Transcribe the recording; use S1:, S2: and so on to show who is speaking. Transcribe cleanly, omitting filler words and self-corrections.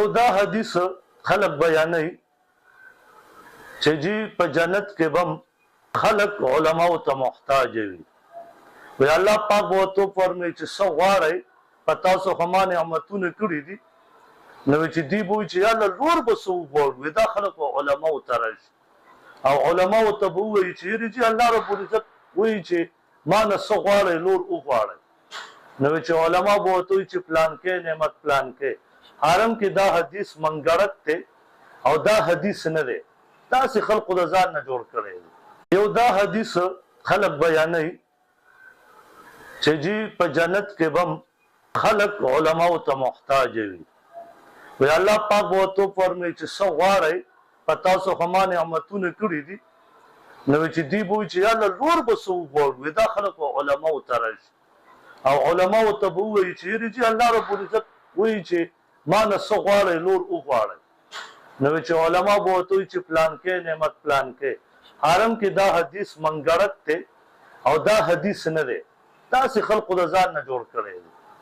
S1: یو دا حدیث خلق بیانوي چې جی په جنت کې بم خلق علماء ته محتاج وي وی الله پاک وته فرمایي چې څو غواړي پتا سو خما نعمتونه کړی دي نو چې دی بو چې الله لور بسو وي دا خلق علماء ته راشي او علماء ته وایي چې ریږي الله رب العزت وایي چې ما نه څو غواړي لور او غواړي نو چې علماء وته چې پلان کې نعمت پلان کې حرم کې دا حدیث منګړت ته او دا حدیث نه دی تاسو خلق د ځان نه جوړ کړی یو دا حدیث خلق بیانوي چې جی په جنت کې بم خلق علماء ته محتاج وي وی الله پاک وته فرمایي چې څو غواړي پتا سو خما نعمتونه کړی دي نو چې دی بو چې الله لور بسو وي دا خلق علماء ته راشي او علماء ته وایي چې ریږي الله رب العزت وایي چې ما نه څو غواړي لور او غواړي نو چې علماء وته چې پلان کې نعمت پلان کې حرم کې دا حدیث منګړت ته او دا حدیث نه دی تاسو خلق د ځان نه جوړ کړی